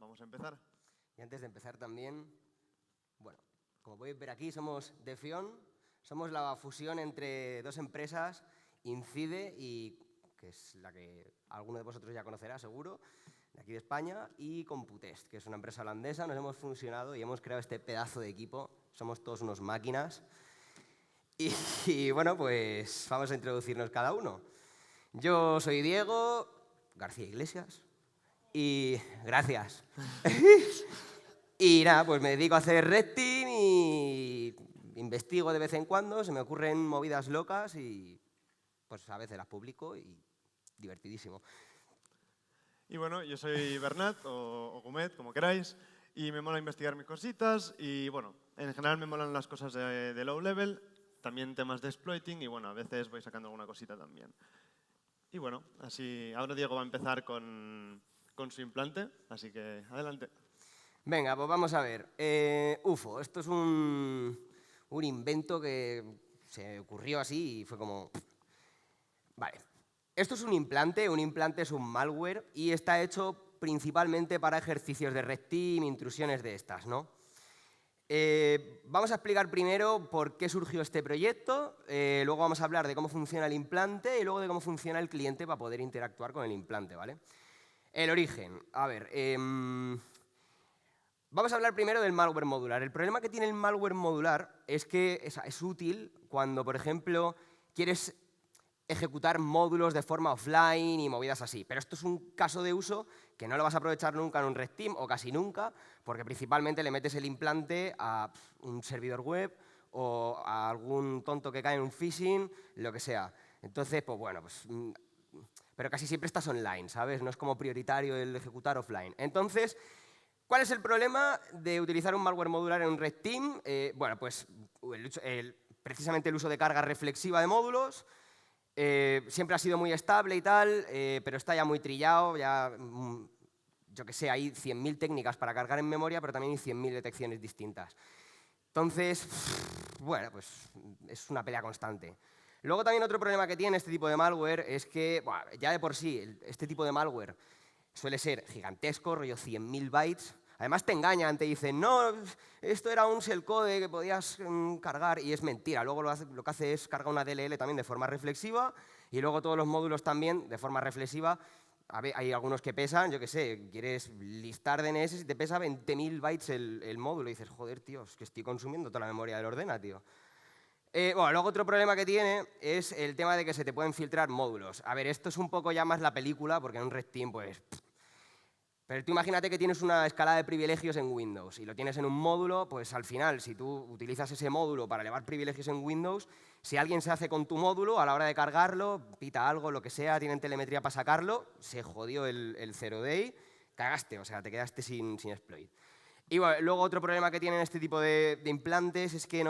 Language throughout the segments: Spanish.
vamos a empezar. Y antes de empezar también, bueno, como podéis ver aquí, somos Defion, somos la fusión entre dos empresas, Incide, que es la que alguno de vosotros ya conocerá seguro, de aquí de España, y Computest, que es una empresa holandesa. Nos hemos fusionado y hemos creado este pedazo de equipo. Somos todos unos máquinas. Y bueno, pues vamos a introducirnos cada uno. Yo soy Diego García Iglesias y gracias. Y nada, pues me dedico a hacer red team y investigo de vez en cuando, se me ocurren movidas locas y pues a veces las publico y divertidísimo. Y bueno, yo soy Bernat o Gumet, como queráis, y me mola investigar mis cositas y bueno, en general me molan las cosas de low level, también temas de exploiting y bueno, a veces voy sacando alguna cosita también. Y bueno, así, ahora Diego va a empezar con su implante, así que adelante. Venga, pues vamos a ver. UFO, esto es un invento que se ocurrió así y fue como... Vale, esto es un implante es un malware y está hecho principalmente para ejercicios de red team, intrusiones de estas, ¿no? Vamos a explicar primero por qué surgió este proyecto, luego vamos a hablar de cómo funciona el implante y luego de cómo funciona el cliente para poder interactuar con el implante, ¿vale? El origen, a ver, vamos a hablar primero del malware modular. El problema que tiene el malware modular es que es útil cuando, por ejemplo, quieres ejecutar módulos de forma offline y movidas así. Pero esto es un caso de uso que no lo vas a aprovechar nunca en un red team o casi nunca, porque principalmente le metes el implante a un servidor web o a algún tonto que cae en un phishing, lo que sea. Entonces, pues bueno, pero casi siempre estás online, ¿sabes? No es como prioritario el ejecutar offline. Entonces, ¿cuál es el problema de utilizar un malware modular en un red team? Bueno, pues precisamente el uso de carga reflexiva de módulos. Siempre ha sido muy estable y tal, pero está ya muy trillado, ya, yo que sé, hay 100.000 técnicas para cargar en memoria, pero también hay 100.000 detecciones distintas. Entonces, bueno, pues es una pelea constante. Luego también otro problema que tiene este tipo de malware es que, bueno, ya de por sí, este tipo de malware suele ser gigantesco, rollo 100.000 bytes. Además te engañan, te dicen, no, esto era un shellcode que podías cargar, y es mentira. Luego lo que hace es cargar una DLL también de forma reflexiva y luego todos los módulos también de forma reflexiva. Hay algunos que pesan, yo qué sé, quieres listar DNS y te pesa 20.000 bytes el módulo y dices, joder, tío, es que estoy consumiendo toda la memoria del ordena, tío. Bueno, luego otro problema que tiene es el tema de que se te pueden filtrar módulos. A ver, esto es un poco ya más la película, porque en un red team, pues... Pero tú imagínate que tienes una escala de privilegios en Windows y lo tienes en un módulo, pues al final, si tú utilizas ese módulo para elevar privilegios en Windows, si alguien se hace con tu módulo, a la hora de cargarlo, pita algo, lo que sea, tienen telemetría para sacarlo, se jodió el zero day, cagaste, o sea, te quedaste sin exploit. Y bueno, luego otro problema que tienen este tipo de implantes es que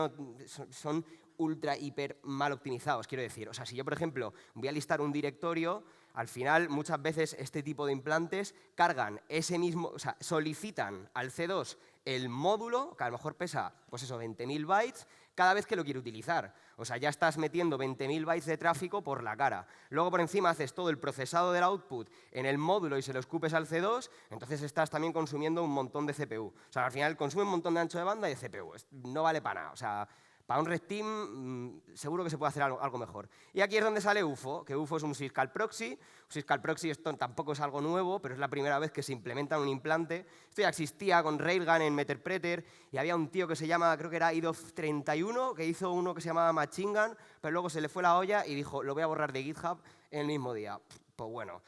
son ultra, hiper mal optimizados, quiero decir. O sea, si yo, por ejemplo, voy a listar un directorio, al final, muchas veces este tipo de implantes cargan ese mismo, o sea, solicitan al C2 el módulo, que a lo mejor pesa, pues eso, 20.000 bytes, cada vez que lo quiere utilizar. O sea, ya estás metiendo 20.000 bytes de tráfico por la cara. Luego, por encima, haces todo el procesado del output en el módulo y se lo escupes al C2, entonces estás también consumiendo un montón de CPU. O sea, al final consume un montón de ancho de banda y de CPU. No vale para nada. O sea, para un red team seguro que se puede hacer algo mejor. Y aquí es donde sale UFO, que UFO es un Syscall proxy. Un Syscall proxy esto tampoco es algo nuevo, pero es la primera vez que se implementa en un implante. Esto ya existía con Railgun en Meterpreter y había un tío que se llama, creo que era IDOF31, que hizo uno que se llamaba Machine Gun, pero luego se le fue la olla y dijo, lo voy a borrar de GitHub en el mismo día. Pues bueno.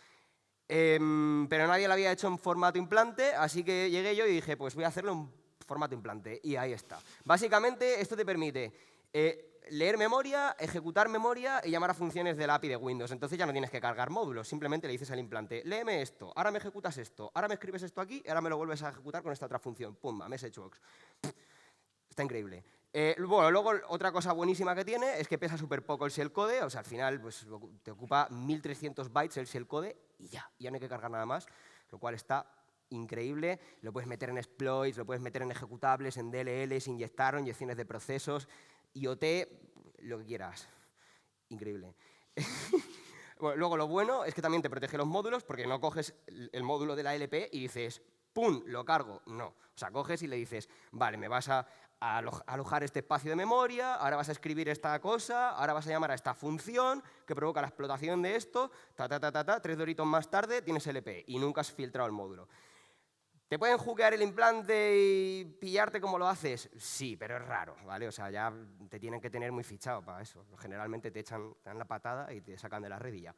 Pero nadie lo había hecho en formato implante, así que llegué yo y dije, pues voy a hacerlo en formato implante, y ahí está. Básicamente, esto te permite leer memoria, ejecutar memoria y llamar a funciones de la API de Windows. Entonces ya no tienes que cargar módulos, simplemente le dices al implante, léeme esto, ahora me ejecutas esto, ahora me escribes esto aquí y ahora me lo vuelves a ejecutar con esta otra función. Pum, a MessageBox. Está increíble. Bueno, luego otra cosa buenísima que tiene es que pesa súper poco el shellcode, o sea, al final pues, te ocupa 1.300 bytes el shellcode y ya no hay que cargar nada más, lo cual está increíble. Lo puedes meter en exploits, lo puedes meter en ejecutables, en DLLs, inyecciones de procesos, IoT, lo que quieras. Increíble. Bueno, luego lo bueno es que también te protege los módulos porque no coges el módulo de la LP y dices, ¡pum!, lo cargo. No. O sea, coges y le dices, vale, me vas a alojar este espacio de memoria, ahora vas a escribir esta cosa, ahora vas a llamar a esta función que provoca la explotación de esto, 3 doritos más tarde tienes el EP y nunca has filtrado el módulo. ¿Te pueden hookear el implante y pillarte como lo haces? Sí, pero es raro, ¿vale? O sea, ya te tienen que tener muy fichado para eso. Generalmente te dan la patada y te sacan de la red y ya.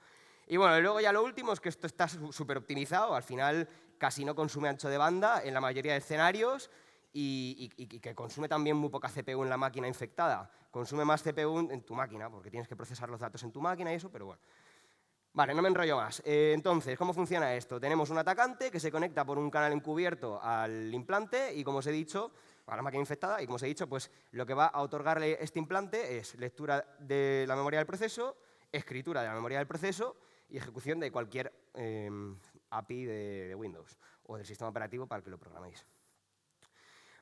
Y bueno, y luego ya lo último es que esto está súper optimizado. Al final casi no consume ancho de banda en la mayoría de escenarios y que consume también muy poca CPU en la máquina infectada. Consume más CPU en tu máquina porque tienes que procesar los datos en tu máquina y eso, pero bueno. Vale, no me enrollo más. Entonces, ¿cómo funciona esto? Tenemos un atacante que se conecta por un canal encubierto al implante y, como os he dicho, a la máquina infectada, y como os he dicho, pues lo que va a otorgarle este implante es lectura de la memoria del proceso, escritura de la memoria del proceso y ejecución de cualquier API de Windows o del sistema operativo para el que lo programéis.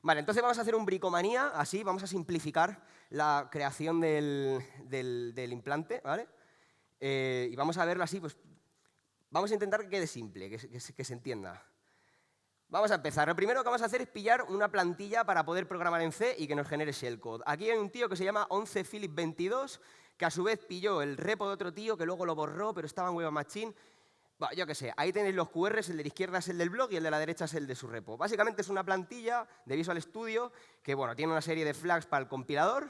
Vale, entonces vamos a hacer un bricomanía, así, vamos a simplificar la creación del implante, ¿vale? Y vamos a verlo así, pues vamos a intentar que quede simple, que se entienda. Vamos a empezar. Lo primero que vamos a hacer es pillar una plantilla para poder programar en C y que nos genere shellcode. Aquí hay un tío que se llama 11philip22, que a su vez pilló el repo de otro tío que luego lo borró, pero estaba en Web Machine. Bueno, yo qué sé, ahí tenéis los QRs, el de la izquierda es el del blog y el de la derecha es el de su repo. Básicamente es una plantilla de Visual Studio que, bueno, tiene una serie de flags para el compilador,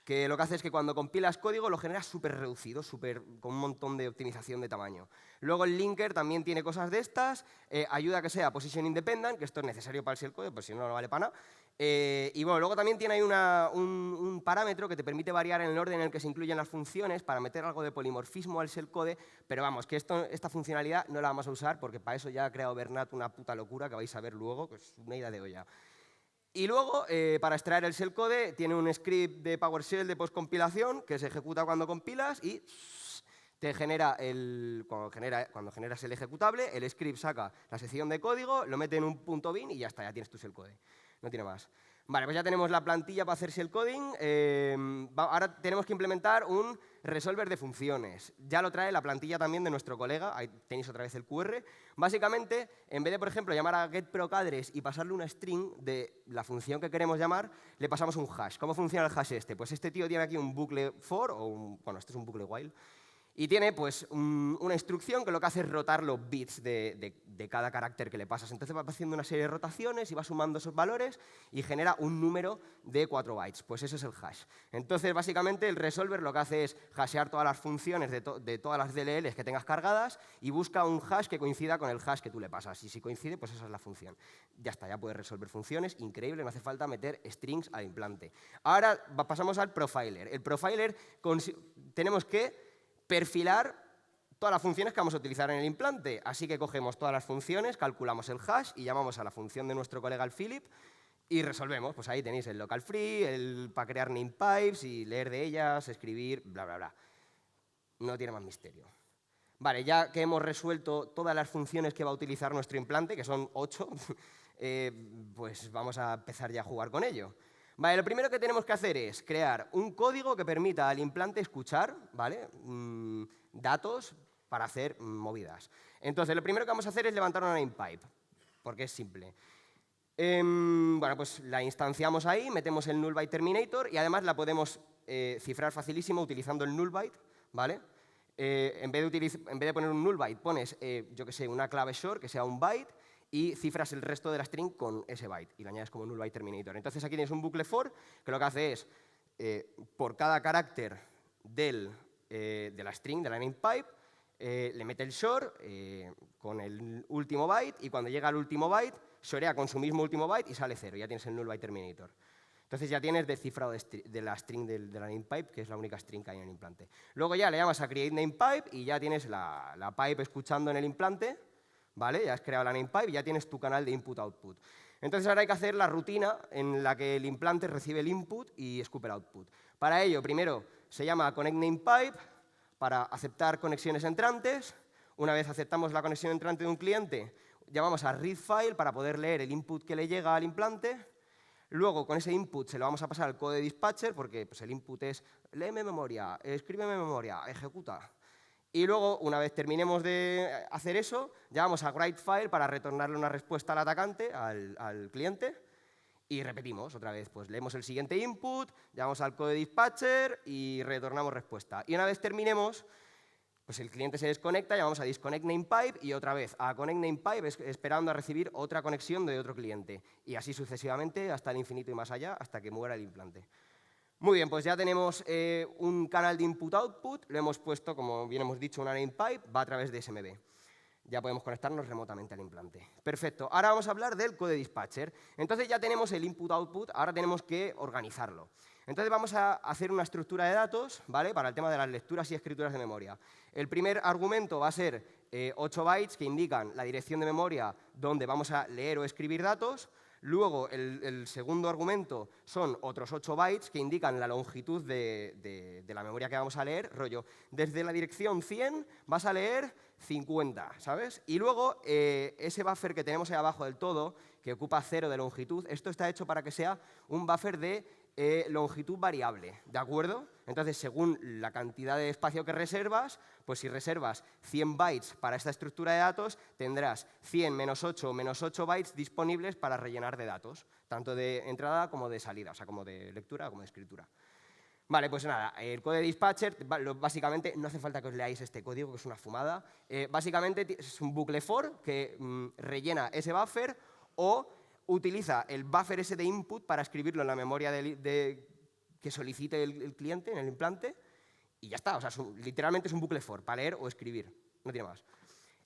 que lo que hace es que cuando compilas código lo generas súper reducido, con un montón de optimización de tamaño. Luego el linker también tiene cosas de estas, ayuda a que sea position independent, que esto es necesario para el shellcode, pues si no, no vale para nada. Y bueno, luego también tiene ahí un parámetro que te permite variar en el orden en el que se incluyen las funciones para meter algo de polimorfismo al shellcode, pero vamos, que esta funcionalidad no la vamos a usar porque para eso ya ha creado Bernat una puta locura que vais a ver luego, que es una idea de olla. Y luego, para extraer el shellcode, tiene un script de PowerShell de postcompilación que se ejecuta cuando compilas y te genera cuando generas el ejecutable, el script saca la sección de código, lo mete en un .bin y ya está, ya tienes tu shellcode. No tiene más. Vale, pues ya tenemos la plantilla para hacer shellcoding. Ahora tenemos que implementar un resolver de funciones. Ya lo trae la plantilla también de nuestro colega. Ahí tenéis otra vez el QR. Básicamente, en vez de, por ejemplo, llamar a getProcAddress y pasarle una string de la función que queremos llamar, le pasamos un hash. ¿Cómo funciona el hash este? Pues este tío tiene aquí un bucle for, bueno, este es un bucle while, y tiene pues una instrucción que lo que hace es rotar los bits de cada carácter que le pasas. Entonces va haciendo una serie de rotaciones y va sumando esos valores y genera un número de 4 bytes. Pues eso es el hash. Entonces, básicamente, el resolver lo que hace es hashear todas las funciones de todas las DLLs que tengas cargadas y busca un hash que coincida con el hash que tú le pasas. Y si coincide, pues esa es la función. Ya está, ya puedes resolver funciones. Increíble, no hace falta meter strings al implante. Ahora pasamos al profiler. El profiler tenemos que perfilar todas las funciones que vamos a utilizar en el implante. Así que cogemos todas las funciones, calculamos el hash y llamamos a la función de nuestro colega el Philip y resolvemos. Pues ahí tenéis el local free, para crear namepipes y leer de ellas, escribir, bla, bla, bla. No tiene más misterio. Vale, ya que hemos resuelto todas las funciones que va a utilizar nuestro implante, que son 8, pues vamos a empezar ya a jugar con ello. Vale, lo primero que tenemos que hacer es crear un código que permita al implante escuchar, ¿vale? Datos para hacer movidas. Entonces, lo primero que vamos a hacer es levantar una namepipe, porque es simple. Bueno, pues la instanciamos ahí, metemos el nullbyte terminator y además la podemos cifrar facilísimo utilizando el nullbyte, ¿vale? En vez de poner un nullbyte, pones, yo que sé, una clave short que sea un byte y cifras el resto de la string con ese byte y lo añades como nullbyte terminator. Entonces aquí tienes un bucle for que lo que hace es, por cada carácter de la string, de la namepipe, le mete el short con el último byte y cuando llega al último byte, shorea con su mismo último byte y sale 0. Ya tienes el nullbyte terminator. Entonces ya tienes descifrado de la string de la namepipe, que es la única string que hay en el implante. Luego ya le llamas a create namepipe y ya tienes la pipe escuchando en el implante, ¿vale? Ya has creado la namepipe y ya tienes tu canal de input-output. Entonces ahora hay que hacer la rutina en la que el implante recibe el input y escupe el output. Para ello, primero se llama connect namepipe para aceptar conexiones entrantes. Una vez aceptamos la conexión entrante de un cliente, llamamos a readFile para poder leer el input que le llega al implante. Luego, con ese input se lo vamos a pasar al code de dispatcher, porque pues, el input es léeme memoria, escríbeme memoria, ejecuta. Y luego, una vez terminemos de hacer eso, llamamos a writeFile para retornarle una respuesta al atacante, al cliente, y repetimos otra vez. Pues leemos el siguiente input, llamamos al code dispatcher y retornamos respuesta. Y una vez terminemos, pues el cliente se desconecta, llamamos a disconnect namepipe y otra vez a connect namepipe esperando a recibir otra conexión de otro cliente. Y así sucesivamente hasta el infinito y más allá, hasta que muera el implante. Muy bien, pues ya tenemos un canal de input-output, lo hemos puesto, como bien hemos dicho, una namepipe, va a través de SMB. Ya podemos conectarnos remotamente al implante. Perfecto, ahora vamos a hablar del code dispatcher. Entonces ya tenemos el input-output, ahora tenemos que organizarlo. Entonces vamos a hacer una estructura de datos, ¿vale?, para el tema de las lecturas y escrituras de memoria. El primer argumento va a ser 8 bytes que indican la dirección de memoria donde vamos a leer o escribir datos. Luego, el segundo argumento son otros 8 bytes que indican la longitud de la memoria que vamos a leer, rollo, desde la dirección 100 vas a leer 50, ¿sabes? Y luego, ese buffer que tenemos ahí abajo del todo, que ocupa 0 de longitud, esto está hecho para que sea un buffer de longitud variable, ¿de acuerdo? Entonces, según la cantidad de espacio que reservas, pues si reservas 100 bytes para esta estructura de datos, tendrás 100 menos 8 bytes disponibles para rellenar de datos, tanto de entrada como de salida, o sea, como de lectura como de escritura. Vale, pues nada, el code dispatcher, básicamente, no hace falta que os leáis este código, que es una fumada. Básicamente es un bucle for que rellena ese buffer o utiliza el buffer ese de input para escribirlo en la memoria que solicite el cliente en el implante y ya está. O sea, literalmente es un bucle for para leer o escribir, no tiene más.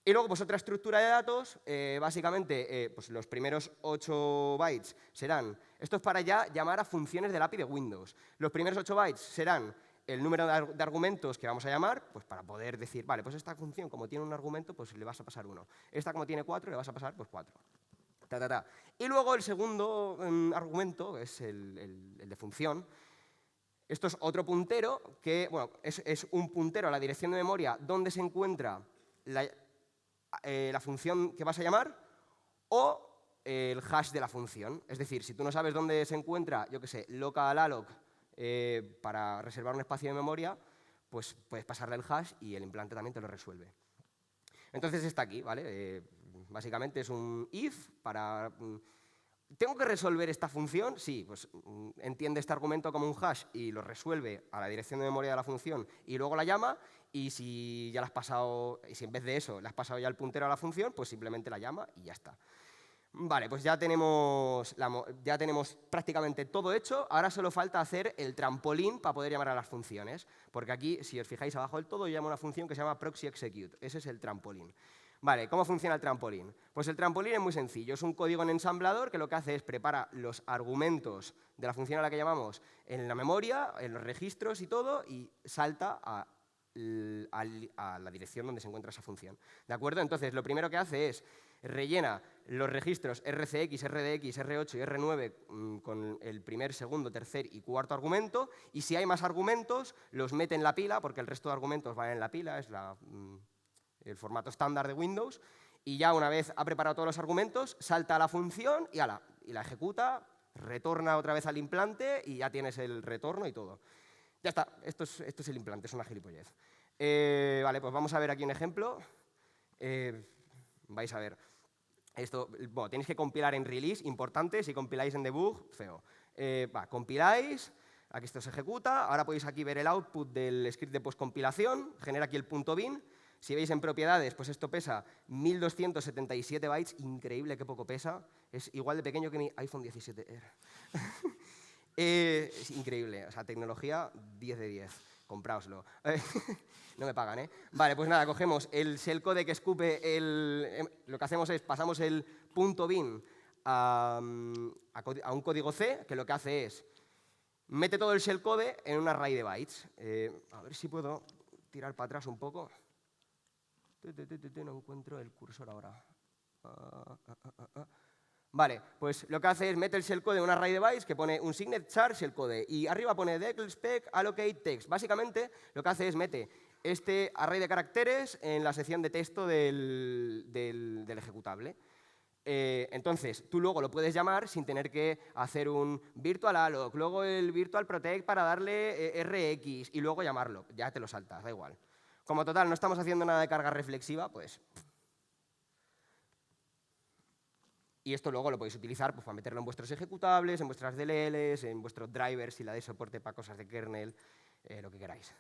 Y luego, pues otra estructura de datos, básicamente, pues los primeros 8 bytes serán, esto es para ya llamar a funciones del API de Windows. Los primeros 8 bytes serán el número de argumentos que vamos a llamar, pues para poder decir, vale, pues esta función como tiene un argumento, pues le vas a pasar 1. Esta como tiene 4, le vas a pasar pues 4. Y luego el segundo argumento, es el de función. Esto es otro puntero que, bueno, es un puntero a la dirección de memoria donde se encuentra la función que vas a llamar o el hash de la función. Es decir, si tú no sabes dónde se encuentra, yo qué sé, local-alloc para reservar un espacio de memoria, pues puedes pasarle el hash y el implante también te lo resuelve. Entonces está aquí, ¿vale? Básicamente es un if para... ¿Tengo que resolver esta función? Sí, pues entiende este argumento como un hash y lo resuelve a la dirección de memoria de la función y luego la llama, y si ya la has pasado, y si en vez de eso le has pasado ya el puntero a la función, pues simplemente la llama y ya está. Vale, pues ya tenemos prácticamente todo hecho. Ahora solo falta hacer el trampolín para poder llamar a las funciones, porque aquí, si os fijáis abajo del todo, llama una función que se llama proxy execute. Ese es el trampolín. Vale, ¿cómo funciona el trampolín? Pues el trampolín es muy sencillo. Es un código en ensamblador que lo que hace es prepara los argumentos de la función a la que llamamos en la memoria, en los registros y todo, y salta a la dirección donde se encuentra esa función. ¿De acuerdo? Entonces, lo primero que hace es rellena los registros RCX, RDX, R8 y R9 con el primer, segundo, tercer y cuarto argumento, y si hay más argumentos, los mete en la pila, porque el resto de argumentos van en la pila, es el formato estándar de Windows, y ya una vez ha preparado todos los argumentos, salta a la función y la ejecuta, retorna otra vez al implante y ya tienes el retorno y todo. Ya está, esto es el implante, es una gilipollez. Vale, pues vamos a ver aquí un ejemplo. Vais a ver. Esto, bueno, tenéis que compilar en release, importante, si compiláis en debug, feo. Compiláis, aquí esto se ejecuta, ahora podéis aquí ver el output del script de postcompilación, genera aquí el .bin. Si veis en propiedades, pues esto pesa 1277 bytes, increíble qué poco pesa, es igual de pequeño que mi iPhone 17R. Es increíble, o sea, tecnología 10 de 10, compráoslo. No me pagan, ¿eh? Vale, pues nada, cogemos el shellcode que escupe lo que hacemos es pasamos el .bin a un código C, que lo que hace es mete todo el shellcode en un array de bytes. A ver si puedo tirar para atrás un poco. No encuentro el cursor ahora. Vale, pues lo que hace es mete el shellcode en un array de bytes que pone un signet char shellcode y arriba pone decl spec allocate text. Básicamente lo que hace es mete este array de caracteres en la sección de texto del ejecutable. Entonces, tú luego lo puedes llamar sin tener que hacer un virtual alloc, luego el virtual protect para darle rx y luego llamarlo. Ya te lo saltas, da igual. Como total no estamos haciendo nada de carga reflexiva, pues... Y esto luego lo podéis utilizar pues, para meterlo en vuestros ejecutables, en vuestras DLLs, en vuestros drivers, si la dais soporte para cosas de kernel, lo que queráis.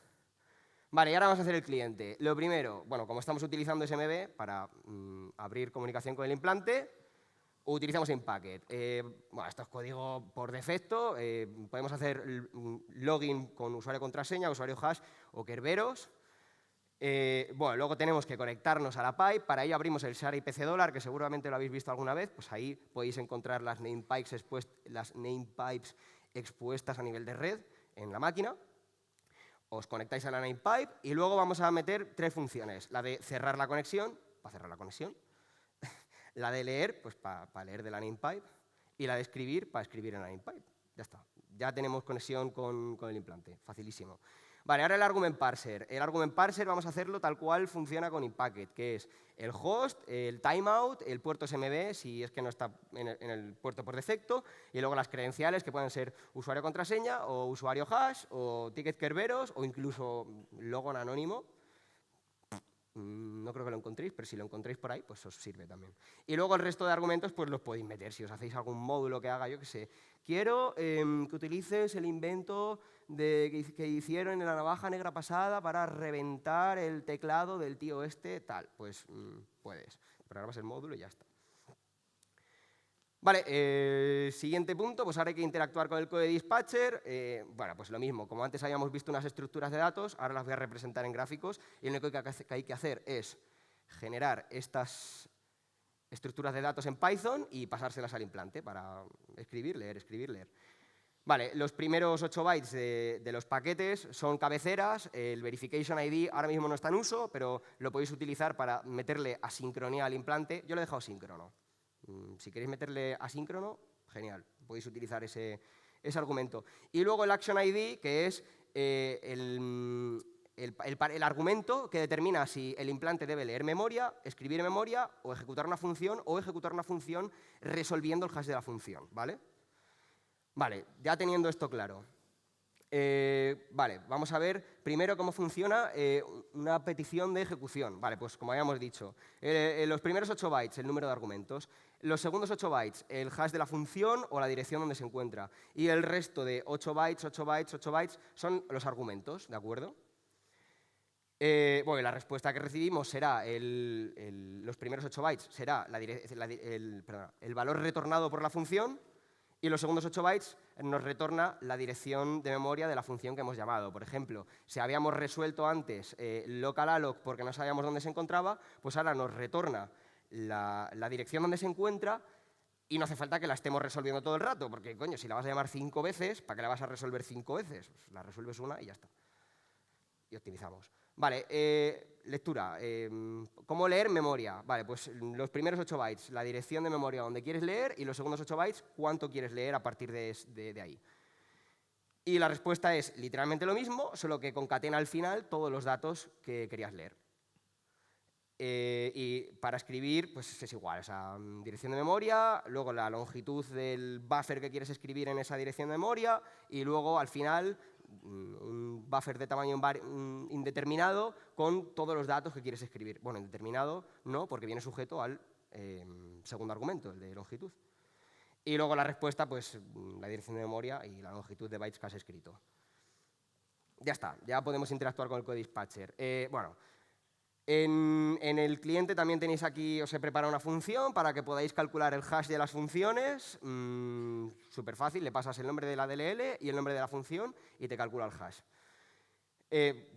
Vale, y ahora vamos a hacer el cliente. Lo primero, bueno, como estamos utilizando SMB para abrir comunicación con el implante, utilizamos InPacket. Bueno, esto es código por defecto. Podemos hacer login con usuario contraseña, usuario hash o Kerberos. Bueno, luego tenemos que conectarnos a la pipe. Para ello abrimos el share IPC $, que seguramente lo habéis visto alguna vez. Pues ahí podéis encontrar las namepipes expuestas a nivel de red en la máquina. Os conectáis a la namepipe y luego vamos a meter 3 funciones. La de cerrar la conexión, para cerrar la conexión. La de leer, pues para leer de la namepipe. Y la de escribir, para escribir en la namepipe. Ya está. Ya tenemos conexión con el implante. Facilísimo. Vale, ahora el argument parser. El argument parser vamos a hacerlo tal cual funciona con InPacket, que es el host, el timeout, el puerto SMB, si es que no está en el puerto por defecto, y luego las credenciales, que pueden ser usuario contraseña, o usuario hash, o ticket Kerberos, o incluso logo en anónimo. No creo que lo encontréis, pero si lo encontréis por ahí, pues os sirve también. Y luego el resto de argumentos, pues los podéis meter. Si os hacéis algún módulo que haga, yo qué sé, quiero que utilices el invento que hicieron en la navaja negra pasada para reventar el teclado del tío este, tal. Pues puedes. Programas el módulo y ya está. Vale, siguiente punto, pues ahora hay que interactuar con el code dispatcher. Bueno, pues lo mismo, como antes habíamos visto unas estructuras de datos, ahora las voy a representar en gráficos y lo único que hay que hacer es generar estas estructuras de datos en Python y pasárselas al implante para escribir, leer. Vale, los primeros 8 bytes de los paquetes son cabeceras. El verification ID ahora mismo no está en uso, pero lo podéis utilizar para meterle asincronía al implante. Yo lo he dejado síncrono. Si queréis meterle asíncrono, genial, podéis utilizar ese argumento. Y luego el action ID, que es el argumento que determina si el implante debe leer memoria, escribir memoria o ejecutar una función resolviendo el hash de la función, ¿vale? Vale, ya teniendo esto claro. Vale, vamos a ver primero cómo funciona una petición de ejecución. Vale, pues como habíamos dicho, los primeros 8 bytes, el número de argumentos. Los segundos 8 bytes, el hash de la función o la dirección donde se encuentra. Y el resto de 8 bytes son los argumentos, ¿de acuerdo? Bueno, la respuesta que recibimos será, los primeros 8 bytes será el valor retornado por la función. Y los segundos 8 bytes nos retorna la dirección de memoria de la función que hemos llamado. Por ejemplo, si habíamos resuelto antes local-alloc porque no sabíamos dónde se encontraba, pues ahora nos retorna la dirección donde se encuentra y no hace falta que la estemos resolviendo todo el rato, porque, coño, si la vas a llamar 5 veces, ¿para qué la vas a resolver 5 veces? Pues la resuelves una y ya está. Y optimizamos. Vale, lectura. ¿Cómo leer memoria? Vale, pues los primeros 8 bytes, la dirección de memoria donde quieres leer, y los segundos 8 bytes, cuánto quieres leer a partir de ahí. Y la respuesta es literalmente lo mismo, solo que concatena al final todos los datos que querías leer. Y para escribir, pues es igual, o sea, dirección de memoria, luego la longitud del buffer que quieres escribir en esa dirección de memoria, y luego al final un buffer de tamaño indeterminado con todos los datos que quieres escribir. Bueno, indeterminado no, porque viene sujeto al segundo argumento, el de longitud. Y luego la respuesta, pues la dirección de memoria y la longitud de bytes que has escrito. Ya está, ya podemos interactuar con el code dispatcher. Bueno, en el cliente también tenéis aquí, os he preparado una función para que podáis calcular el hash de las funciones. Súper fácil, le pasas el nombre de la DLL y el nombre de la función y te calcula el hash.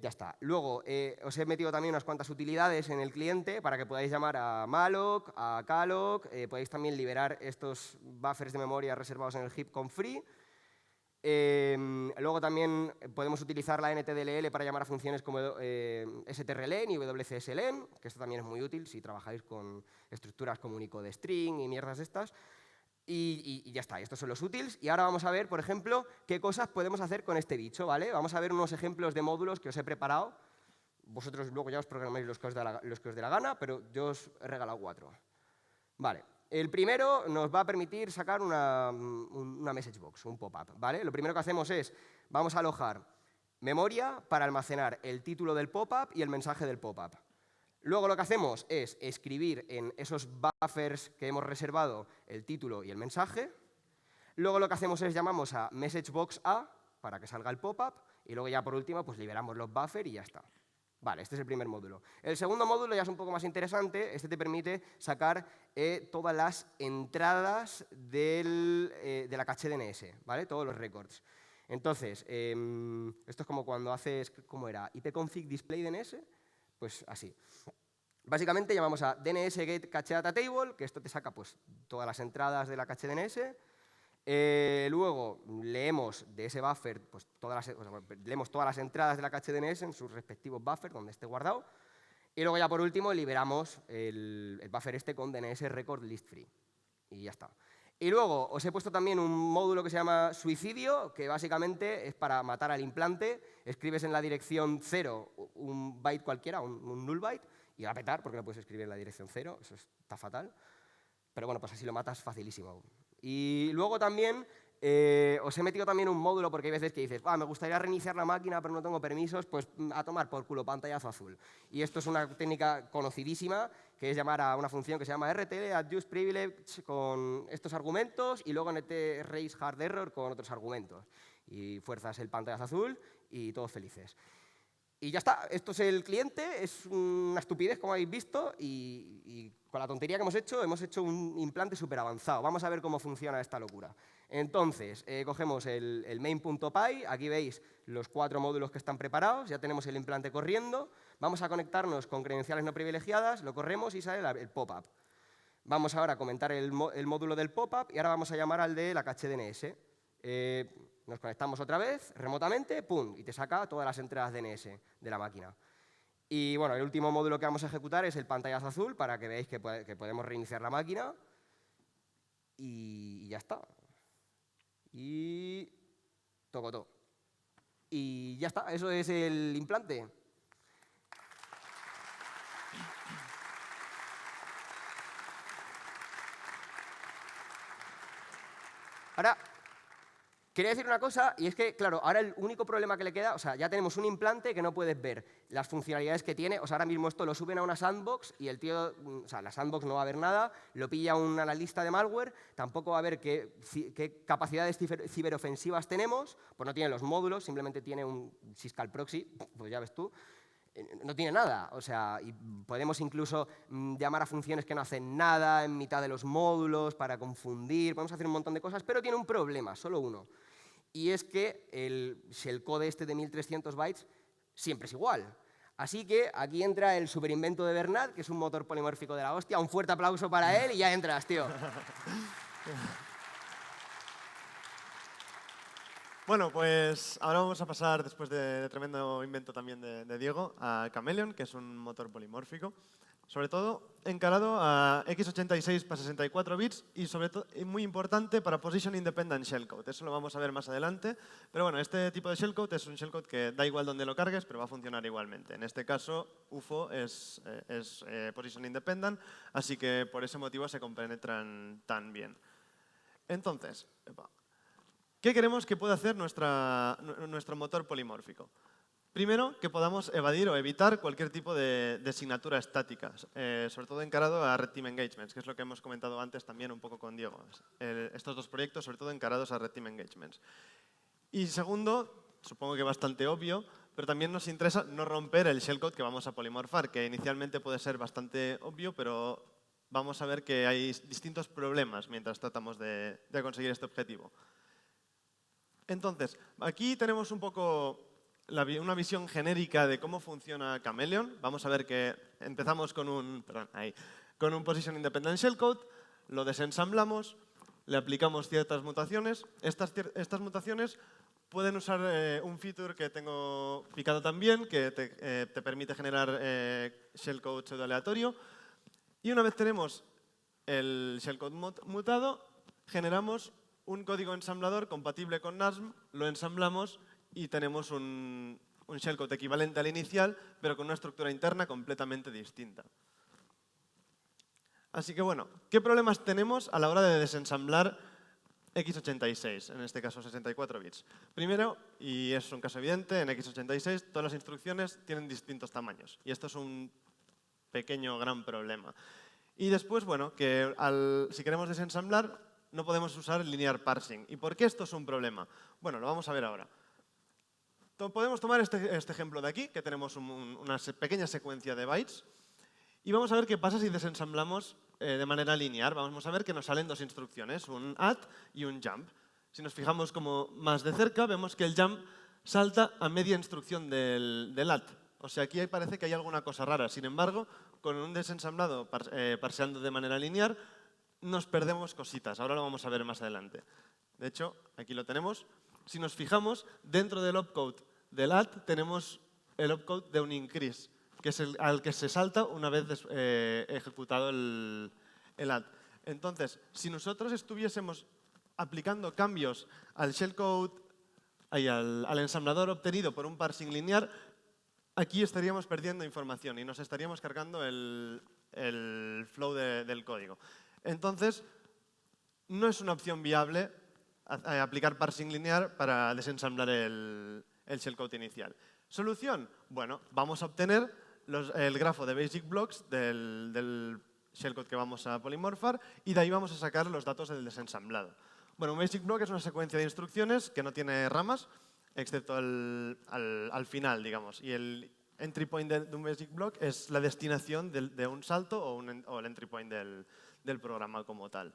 Ya está. Luego, os he metido también unas cuantas utilidades en el cliente para que podáis llamar a malloc, a calloc, podéis también liberar estos buffers de memoria reservados en el heap con free. Luego también podemos utilizar la NTDLL para llamar a funciones como strlen y wcslen, que esto también es muy útil si trabajáis con estructuras como Unicode string y mierdas de estas. Y ya está, estos son los útiles. Y ahora vamos a ver, por ejemplo, qué cosas podemos hacer con este bicho, ¿vale? Vamos a ver unos ejemplos de módulos que os he preparado. Vosotros luego ya os programáis los que os dé la gana, pero yo os he regalado 4. Vale. El primero nos va a permitir sacar una message box, un pop-up, ¿vale? Lo primero que hacemos es, vamos a alojar memoria para almacenar el título del pop-up y el mensaje del pop-up. Luego lo que hacemos es escribir en esos buffers que hemos reservado el título y el mensaje. Luego lo que hacemos es llamamos a messagebox A para que salga el pop-up y luego ya por último pues liberamos los buffers y ya está. Vale, este es el primer módulo. El segundo módulo ya es un poco más interesante. Este te permite sacar todas las entradas de la caché DNS, ¿vale? Todos los records. Entonces, esto es como cuando haces, ¿cómo era? ipconfig display DNS, pues así. Básicamente llamamos a DNS get cache data table, que esto te saca pues todas las entradas de la caché DNS. Luego leemos de ese buffer pues, leemos todas las entradas de la caché DNS en sus respectivos buffers donde esté guardado. Y luego ya por último liberamos el buffer este con DNS record list free. Y ya está. Y luego os he puesto también un módulo que se llama suicidio, que básicamente es para matar al implante. Escribes en la dirección 0 un byte cualquiera, un null byte, y va a petar porque lo puedes escribir en la dirección 0. Eso está fatal. Pero bueno, pues así lo matas facilísimo. Y luego también os he metido también un módulo, porque hay veces que dices, me gustaría reiniciar la máquina, pero no tengo permisos, pues a tomar por culo, pantallazo azul. Y esto es una técnica conocidísima, que es llamar a una función que se llama RTL, adjust privilege, con estos argumentos, y luego net raise hard error con otros argumentos. Y fuerzas el pantallazo azul y todos felices. Y ya está, esto es el cliente, es una estupidez, como habéis visto, y con la tontería que hemos hecho un implante súper avanzado. Vamos a ver cómo funciona esta locura. Entonces, cogemos el main.py, aquí veis los 4 módulos que están preparados, ya tenemos el implante corriendo, vamos a conectarnos con credenciales no privilegiadas, lo corremos y sale el pop-up. Vamos ahora a comentar el módulo del pop-up y ahora vamos a llamar al de la caché DNS. Nos conectamos otra vez, remotamente, ¡pum! Y te saca todas las entradas DNS de la máquina. Y bueno, el último módulo que vamos a ejecutar es el pantallazo azul para que veáis que podemos reiniciar la máquina. Y ya está. Y tocotó. Y ya está, eso es el implante. Ahora, quería decir una cosa, y es que, claro, ahora el único problema que le queda, o sea, ya tenemos un implante que no puedes ver las funcionalidades que tiene, o sea, ahora mismo esto lo suben a una sandbox y el tío, o sea, la sandbox no va a ver nada, lo pilla una analista de malware, tampoco va a ver qué capacidades ciberofensivas tenemos, pues no tiene los módulos, simplemente tiene un Syscall proxy, pues ya ves tú. No tiene nada, o sea, y podemos incluso llamar a funciones que no hacen nada en mitad de los módulos para confundir, podemos hacer un montón de cosas, pero tiene un problema, solo uno. Y es que el shellcode este de 1300 bytes siempre es igual. Así que aquí entra el superinvento de Bernat, que es un motor polimórfico de la hostia. Un fuerte aplauso para él y ya entras, tío. Bueno, pues ahora vamos a pasar, después de tremendo invento también de Diego, a Chameleon, que es un motor polimórfico, sobre todo encarado a x86 para 64 bits y sobre todo, muy importante, para Position Independent Shellcode. Eso lo vamos a ver más adelante. Pero bueno, este tipo de shellcode es un shellcode que da igual donde lo cargues, pero va a funcionar igualmente. En este caso, UFO es Position Independent, así que por ese motivo se compenetran tan bien. Entonces, ¿qué queremos que pueda hacer nuestro motor polimórfico? Primero, que podamos evadir o evitar cualquier tipo de asignatura estática, sobre todo encarado a Red Team Engagements, que es lo que hemos comentado antes también un poco con Diego. Estos dos proyectos, sobre todo encarados a Red Team Engagements. Y segundo, supongo que bastante obvio, pero también nos interesa no romper el shellcode que vamos a polimorfar, que inicialmente puede ser bastante obvio, pero vamos a ver que hay distintos problemas mientras tratamos de conseguir este objetivo. Entonces, aquí tenemos un poco una visión genérica de cómo funciona Chameleon. Vamos a ver que empezamos con un Position Independent Shellcode, lo desensamblamos, le aplicamos ciertas mutaciones. Estas mutaciones pueden usar un feature que tengo picado también, que te permite generar shellcode pseudoaleatorio. Y una vez tenemos el shellcode mutado, generamos un código ensamblador compatible con NASM, lo ensamblamos y tenemos un shellcode equivalente al inicial, pero con una estructura interna completamente distinta. Así que bueno, ¿qué problemas tenemos a la hora de desensamblar x86, en este caso 64 bits. Primero, y es un caso evidente, en x86 todas las instrucciones tienen distintos tamaños. Y esto es un pequeño gran problema. Y después, bueno, que si queremos desensamblar, no podemos usar el linear parsing. ¿Y por qué esto es un problema? Bueno, lo vamos a ver ahora. Podemos tomar este ejemplo de aquí, que tenemos una pequeña secuencia de bytes, y vamos a ver qué pasa si desensamblamos de manera lineal. Vamos a ver que nos salen dos instrucciones, un add y un jump. Si nos fijamos como más de cerca, vemos que el jump salta a media instrucción del add. O sea, aquí parece que hay alguna cosa rara. Sin embargo, con un desensamblado parseando de manera lineal, nos perdemos cositas. Ahora lo vamos a ver más adelante. De hecho, aquí lo tenemos. Si nos fijamos, dentro del opcode del add tenemos el opcode de un increase, que es al que se salta una vez ejecutado el add. Entonces, si nosotros estuviésemos aplicando cambios al shellcode, al ensamblador obtenido por un parsing lineal, aquí estaríamos perdiendo información y nos estaríamos cargando el flow del código. Entonces, no es una opción viable aplicar parsing lineal para desensamblar el shellcode inicial. ¿Solución? Bueno, vamos a obtener el grafo de basic blocks del shellcode que vamos a polimorfar y de ahí vamos a sacar los datos del desensamblado. Bueno, un basic block es una secuencia de instrucciones que no tiene ramas, excepto al final, digamos. Y el entry point de un basic block es la destinación de un salto o el entry point del programa como tal.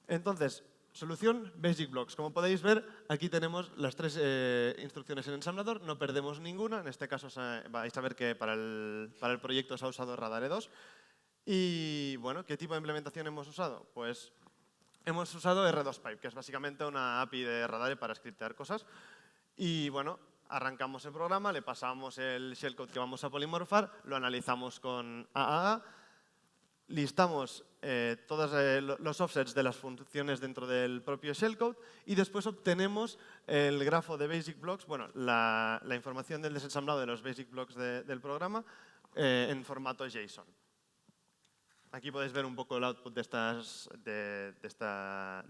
Entonces, solución, basic blocks. Como podéis ver, aquí tenemos las tres instrucciones en ensamblador, no perdemos ninguna. En este caso vais a ver que para el proyecto se ha usado Radare 2. Y bueno, ¿qué tipo de implementación hemos usado? Pues hemos usado R2Pipe, que es básicamente una API de Radare para scriptear cosas. Y bueno, arrancamos el programa, le pasamos el shellcode que vamos a polimorfar, lo analizamos con AAA, listamos todos los offsets de las funciones dentro del propio shellcode y después obtenemos el grafo de basic blocks, bueno, la información del desensamblado de los basic blocks del programa en formato JSON. Aquí podéis ver un poco el output de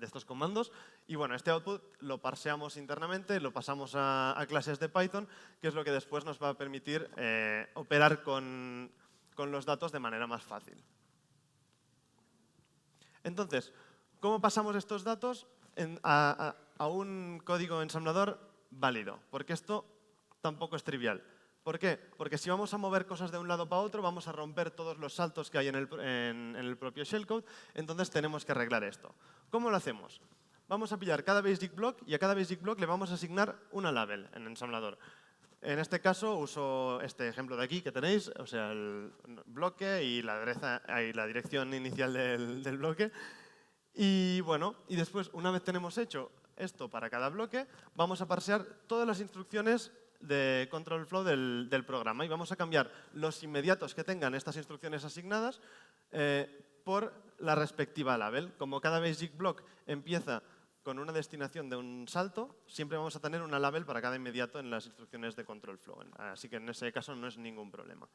estos comandos. Y bueno, este output lo parseamos internamente, lo pasamos a clases de Python, que es lo que después nos va a permitir operar con los datos de manera más fácil. Entonces, ¿cómo pasamos estos datos a un código ensamblador válido? Porque esto tampoco es trivial. ¿Por qué? Porque si vamos a mover cosas de un lado para otro, vamos a romper todos los saltos que hay en el propio shellcode, entonces tenemos que arreglar esto. ¿Cómo lo hacemos? Vamos a pillar cada basic block y a cada basic block le vamos a asignar una label en el ensamblador. En este caso uso este ejemplo de aquí que tenéis, o sea, el bloque y la dirección inicial del bloque. Y bueno, y después, una vez tenemos hecho esto para cada bloque, vamos a parsear todas las instrucciones de control flow del programa y vamos a cambiar los inmediatos que tengan estas instrucciones asignadas por la respectiva label. Como cada basic block empieza con una destinación de un salto, siempre vamos a tener una label para cada inmediato en las instrucciones de control flow. Así que en ese caso no es ningún problema.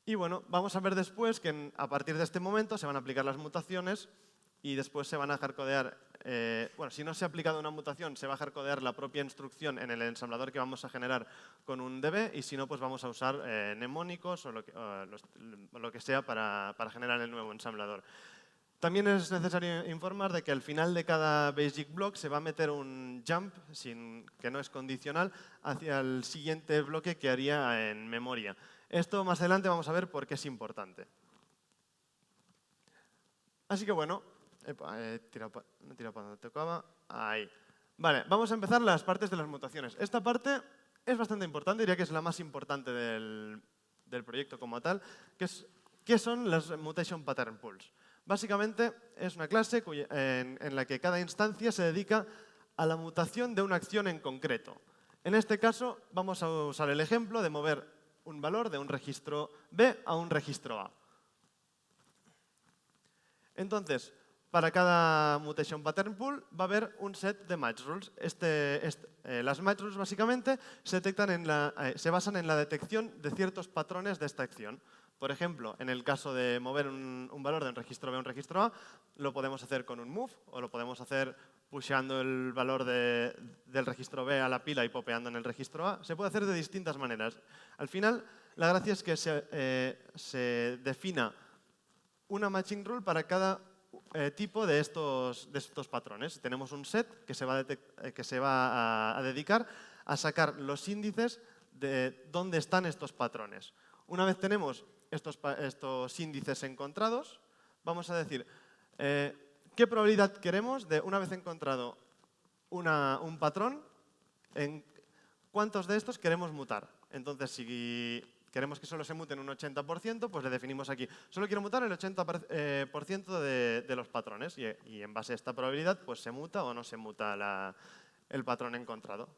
Y bueno, vamos a ver después que a partir de este momento se van a aplicar las mutaciones y después se van a hardcodear. Bueno, si no se ha aplicado una mutación, se va a hardcodear la propia instrucción en el ensamblador que vamos a generar con un DB y si no, pues vamos a usar mnemónicos o lo que sea para generar el nuevo ensamblador. También es necesario informar de que al final de cada basic block se va a meter un jump, que no es condicional, hacia el siguiente bloque que haría en memoria. Esto más adelante vamos a ver por qué es importante. Así que bueno, no he tirado para donde tocaba. Ahí. Vale, vamos a empezar las partes de las mutaciones. Esta parte es bastante importante, diría que es la más importante del proyecto como tal, ¿qué son las Mutation Pattern Pools? Básicamente es una clase en la que cada instancia se dedica a la mutación de una acción en concreto. En este caso vamos a usar el ejemplo de mover un valor de un registro B a un registro A. Entonces, para cada Mutation Pattern Pool va a haber un set de match rules. Las match rules básicamente se basan en la detección de ciertos patrones de esta acción. Por ejemplo, en el caso de mover un valor de un registro B a un registro A, lo podemos hacer con un move o lo podemos hacer pusheando el valor del registro B a la pila y popeando en el registro A. Se puede hacer de distintas maneras. Al final, la gracia es que se defina una matching rule para cada tipo de estos patrones. Tenemos un set que se va a dedicar a sacar los índices de dónde están estos patrones. Una vez tenemos estos índices encontrados, vamos a decir qué probabilidad queremos de, una vez encontrado un patrón, en cuántos de estos queremos mutar. Entonces, si queremos que solo se muten un 80%, pues le definimos aquí. Solo quiero mutar el 80% de los patrones y en base a esta probabilidad pues se muta o no se muta el patrón encontrado.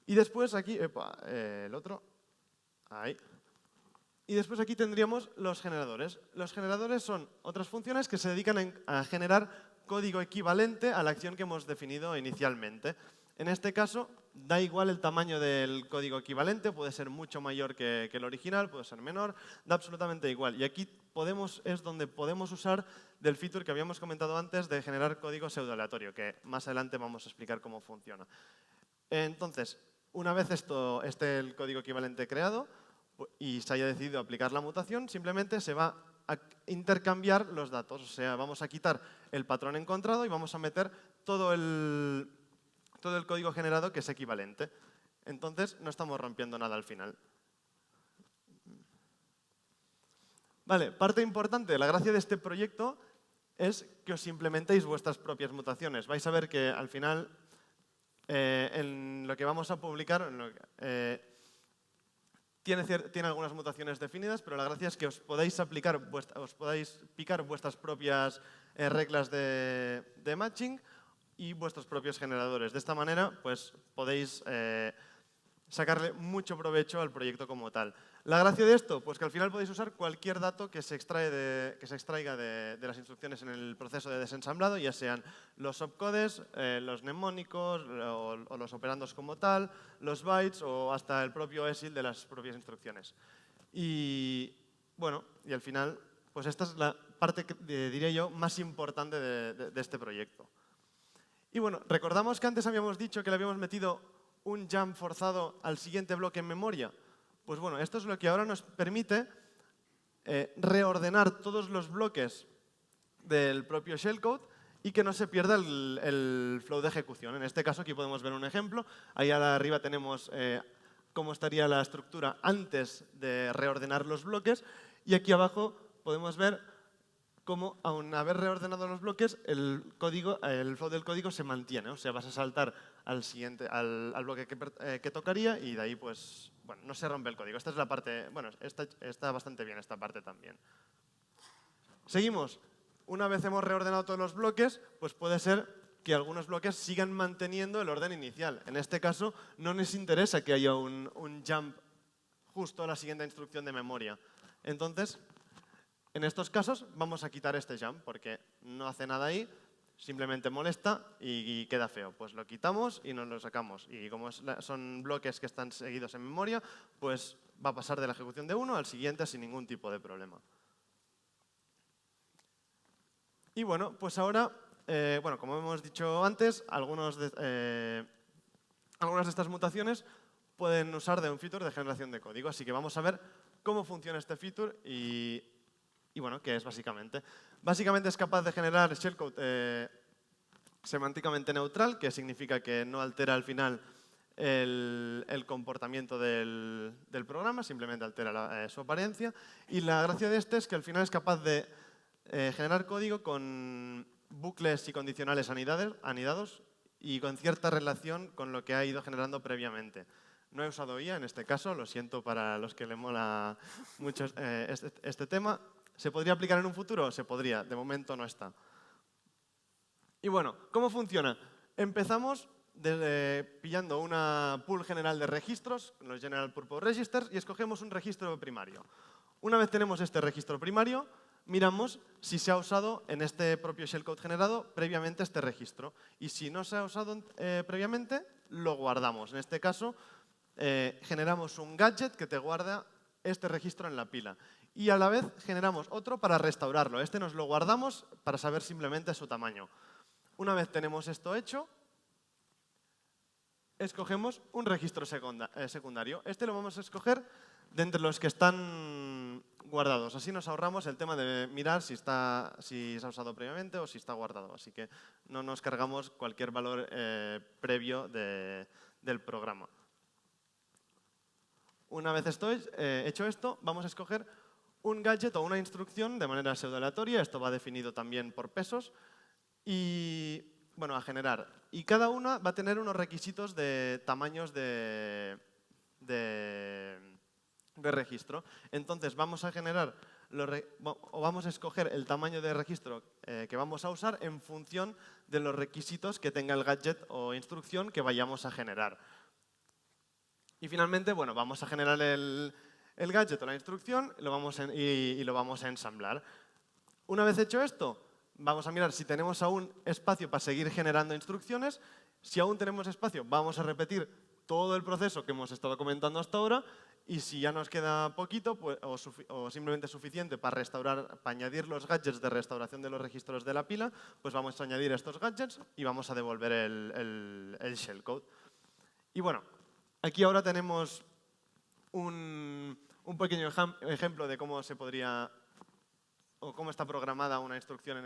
Y después aquí, el otro, ahí. Y después aquí tendríamos los generadores. Los generadores son otras funciones que se dedican a generar código equivalente a la acción que hemos definido inicialmente. En este caso, da igual el tamaño del código equivalente, puede ser mucho mayor que el original, puede ser menor, da absolutamente igual. Y aquí es donde podemos usar del feature que habíamos comentado antes de generar código pseudoaleatorio, que más adelante vamos a explicar cómo funciona. Entonces, una vez esté el código equivalente creado y se haya decidido aplicar la mutación, simplemente se va a intercambiar los datos. O sea, vamos a quitar el patrón encontrado y vamos a meter todo el código generado que es equivalente. Entonces, no estamos rompiendo nada al final. Vale, parte importante, la gracia de este proyecto es que os implementéis vuestras propias mutaciones. Vais a ver que al final, en lo que vamos a publicar, tiene algunas mutaciones definidas, pero la gracia es que os podáis picar vuestras propias reglas de matching y vuestros propios generadores. De esta manera, pues podéis sacarle mucho provecho al proyecto como tal. La gracia de esto, pues que al final podéis usar cualquier dato que se extraiga de las instrucciones en el proceso de desensamblado, ya sean los opcodes, los mnemónicos o los operandos como tal, los bytes o hasta el propio ESIL de las propias instrucciones. Y bueno, y al final, pues esta es la parte, diría yo, más importante de este proyecto. Y bueno, recordamos que antes habíamos dicho que le habíamos metido un jump forzado al siguiente bloque en memoria. Pues bueno, esto es lo que ahora nos permite reordenar todos los bloques del propio shellcode y que no se pierda el flow de ejecución. En este caso aquí podemos ver un ejemplo. Ahí arriba tenemos cómo estaría la estructura antes de reordenar los bloques y aquí abajo podemos ver cómo, aun haber reordenado los bloques, el flow del código se mantiene. O sea, vas a saltar al bloque que tocaría y de ahí, pues, bueno, no se rompe el código. Esta es la parte, bueno, está bastante bien esta parte también. Seguimos. Una vez hemos reordenado todos los bloques, pues puede ser que algunos bloques sigan manteniendo el orden inicial. En este caso, no nos interesa que haya un jump justo a la siguiente instrucción de memoria. Entonces, en estos casos vamos a quitar este jump porque no hace nada ahí, simplemente molesta y queda feo. Pues lo quitamos y nos lo sacamos. Y como son bloques que están seguidos en memoria, pues va a pasar de la ejecución de uno al siguiente sin ningún tipo de problema. Y bueno, pues ahora, como hemos dicho antes, algunas de estas mutaciones pueden usar de un feature de generación de código. Así que vamos a ver cómo funciona este feature y bueno, ¿qué es básicamente? Básicamente es capaz de generar shellcode semánticamente neutral, que significa que no altera al final el comportamiento del programa, simplemente altera su apariencia. Y la gracia de este es que al final es capaz de generar código con bucles y condicionales anidados y con cierta relación con lo que ha ido generando previamente. No he usado IA en este caso, lo siento para los que le mola mucho este tema. ¿Se podría aplicar en un futuro? Se podría, de momento no está. Y bueno, ¿cómo funciona? Empezamos pillando una pool general de registros, los General Purpose Registers, y escogemos un registro primario. Una vez tenemos este registro primario, miramos si se ha usado en este propio shellcode generado previamente este registro. Y si no se ha usado previamente, lo guardamos. En este caso, generamos un gadget que te guarda este registro en la pila. y a la vez generamos otro para restaurarlo. Este nos lo guardamos para saber simplemente su tamaño. Una vez tenemos esto hecho, escogemos un registro secundario. Este lo vamos a escoger de entre los que están guardados. Así nos ahorramos el tema de mirar si se ha usado previamente o si está guardado. Así que no nos cargamos cualquier valor previo del programa. Una vez hecho esto, vamos a escoger un gadget o una instrucción de manera pseudo-aleatoria. Esto va definido también por pesos. Y bueno, a generar. Y cada una va a tener unos requisitos de tamaños de registro. Entonces vamos a generar o vamos a escoger el tamaño de registro que vamos a usar en función de los requisitos que tenga el gadget o instrucción que vayamos a generar. Y finalmente, bueno, vamos a generar el gadget o la instrucción y lo vamos a ensamblar. Una vez hecho esto, vamos a mirar si tenemos aún espacio para seguir generando instrucciones. Si aún tenemos espacio, vamos a repetir todo el proceso que hemos estado comentando hasta ahora. Y si ya nos queda poquito pues, o simplemente suficiente para añadir los gadgets de restauración de los registros de la pila, pues vamos a añadir estos gadgets y vamos a devolver el shellcode. Y bueno, aquí ahora tenemos un pequeño ejemplo de cómo se podría o cómo está programada una instrucción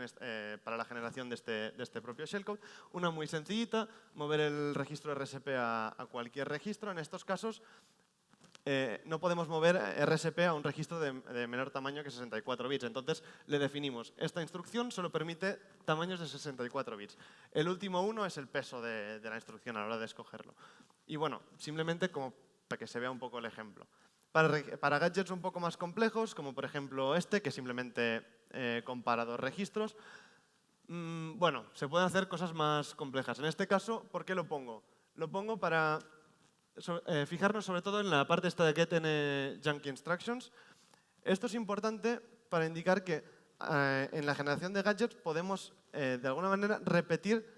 para la generación de este propio shellcode. Una muy sencillita, mover el registro RSP a cualquier registro. En estos casos, no podemos mover RSP a un registro de menor tamaño que 64 bits. Entonces, le definimos, esta instrucción solo permite tamaños de 64 bits. El último uno es el peso de la instrucción a la hora de escogerlo. Y bueno, simplemente como para que se vea un poco el ejemplo. Para gadgets un poco más complejos, como por ejemplo este, que simplemente compara dos registros, bueno, se pueden hacer cosas más complejas. En este caso, ¿por qué lo pongo? Lo pongo para fijarnos sobre todo en la parte esta de get en junk instructions. Esto es importante para indicar que en la generación de gadgets podemos de alguna manera repetir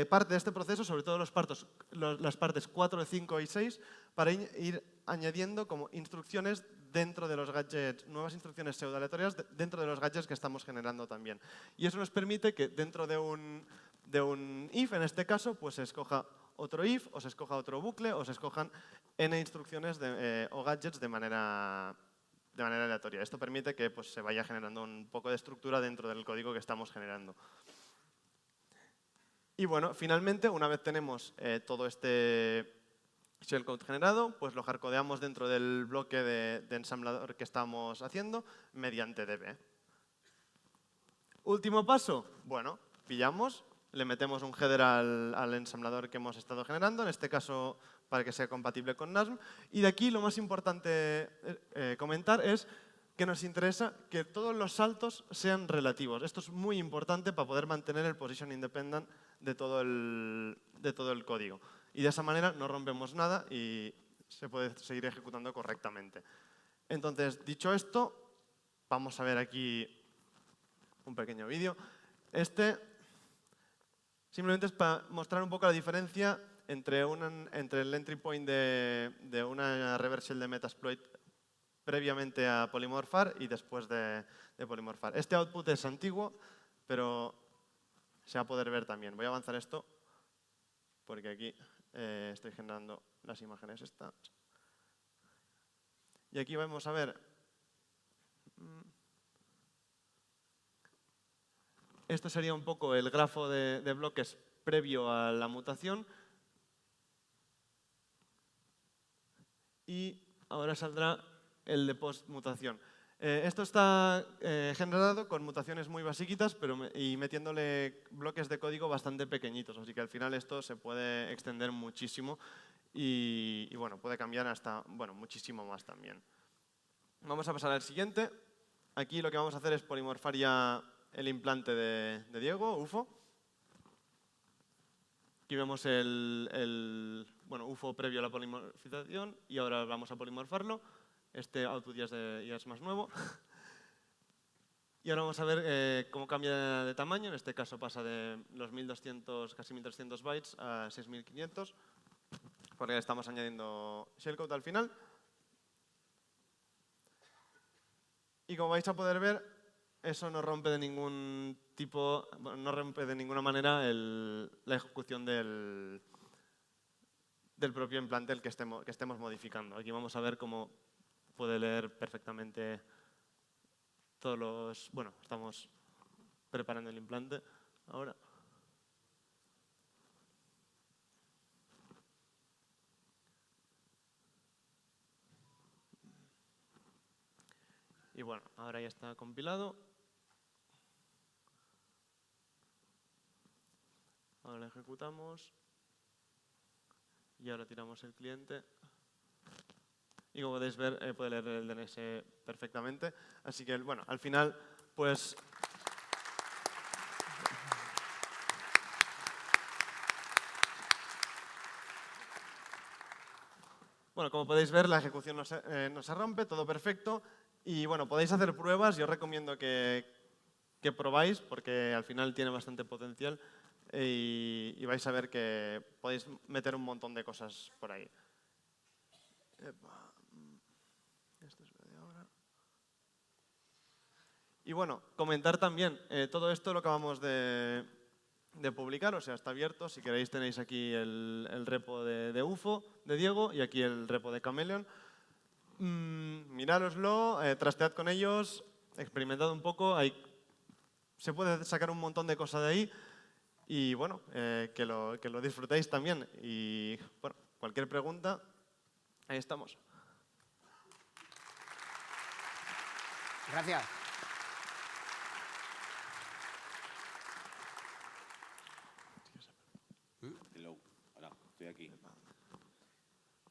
parte de este proceso, sobre todo las partes 4, 5 y 6, para ir añadiendo como instrucciones dentro de los gadgets, nuevas instrucciones pseudo-aleatorias dentro de los gadgets que estamos generando también. Y eso nos permite que dentro de un if, en este caso, pues se escoja otro if, o se escoja otro bucle, o se escojan n instrucciones o gadgets de manera aleatoria. Esto permite que pues, se vaya generando un poco de estructura dentro del código que estamos generando. Y bueno, finalmente, una vez tenemos todo este shellcode generado, pues lo hardcodeamos dentro del bloque de ensamblador que estamos haciendo mediante db. Último paso, bueno, pillamos, le metemos un header al ensamblador que hemos estado generando, en este caso para que sea compatible con NASM. Y de aquí lo más importante comentar es que nos interesa que todos los saltos sean relativos. Esto es muy importante para poder mantener el position independent de todo el código. Y de esa manera no rompemos nada y se puede seguir ejecutando correctamente. Entonces, dicho esto, vamos a ver aquí un pequeño vídeo. Simplemente es para mostrar un poco la diferencia entre el entry point de una reverse shell de Metasploit previamente a polymorphar y después de polymorphar. Este output es antiguo, pero se va a poder ver también. Voy a avanzar esto porque aquí estoy generando las imágenes estas. Y aquí vamos a ver. Esto sería un poco el grafo de bloques previo a la mutación. Y ahora saldrá el de post-mutación. Esto está generado con mutaciones muy basiquitas y metiéndole bloques de código bastante pequeñitos. Así que al final esto se puede extender muchísimo y bueno, puede cambiar hasta muchísimo más también. Vamos a pasar al siguiente. Aquí lo que vamos a hacer es polimorfar ya el implante de Diego, UFO. Aquí vemos el UFO previo a la polimorfización y ahora vamos a polimorfarlo. Este output ya es más nuevo. Y ahora vamos a ver cómo cambia de tamaño. En este caso pasa de los 1200, casi 1300 bytes a 6500, porque estamos añadiendo shellcode al final. Y como vais a poder ver, eso no rompe de ningún tipo, bueno, no rompe de ninguna manera la ejecución del propio implante que estemos modificando. Aquí vamos a ver cómo puede leer perfectamente todos los... Bueno, estamos preparando el implante ahora. Y bueno, ahora ya está compilado. Ahora lo ejecutamos. Y ahora tiramos el cliente. Y como podéis ver, puede leer el DNS perfectamente. Así que, bueno, al final, pues... Bueno, como podéis ver, la ejecución no se rompe, todo perfecto. Y bueno, podéis hacer pruebas. Yo recomiendo que probáis, porque al final tiene bastante potencial. Y vais a ver que podéis meter un montón de cosas por ahí. Esto es de ahora. Y bueno, comentar también, todo esto lo acabamos de publicar, o sea, está abierto. Si queréis tenéis aquí el repo de UFO, de Diego, y aquí el repo de Chameleon. Mirároslo, trastead con ellos, experimentad un poco. Se puede sacar un montón de cosas de ahí. Y bueno, que lo disfrutéis también. Y bueno, cualquier pregunta, ahí estamos. Gracias. Hello. Hola, estoy aquí.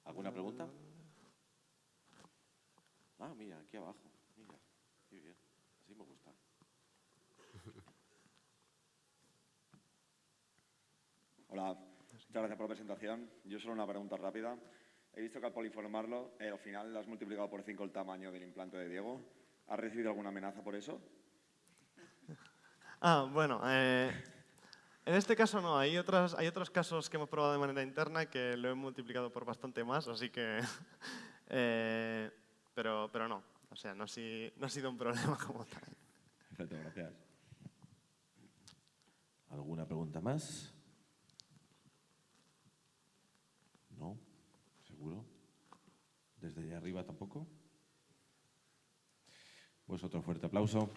¿Alguna pregunta? Ah, mira, aquí abajo. Mira, qué bien. Así me gusta. Hola, muchas gracias por la presentación. Yo solo una pregunta rápida. He visto que al poliformarlo, al final has multiplicado por 5 el tamaño del implante de Diego. ¿Has recibido alguna amenaza por eso? Bueno, en este caso no. Hay otros casos que hemos probado de manera interna que lo he multiplicado por bastante más, así que... pero no. O sea, no ha sido un problema como tal. Perfecto, gracias. ¿Alguna pregunta más? ¿No? ¿Seguro? ¿Desde allá arriba tampoco? Pues otro fuerte aplauso.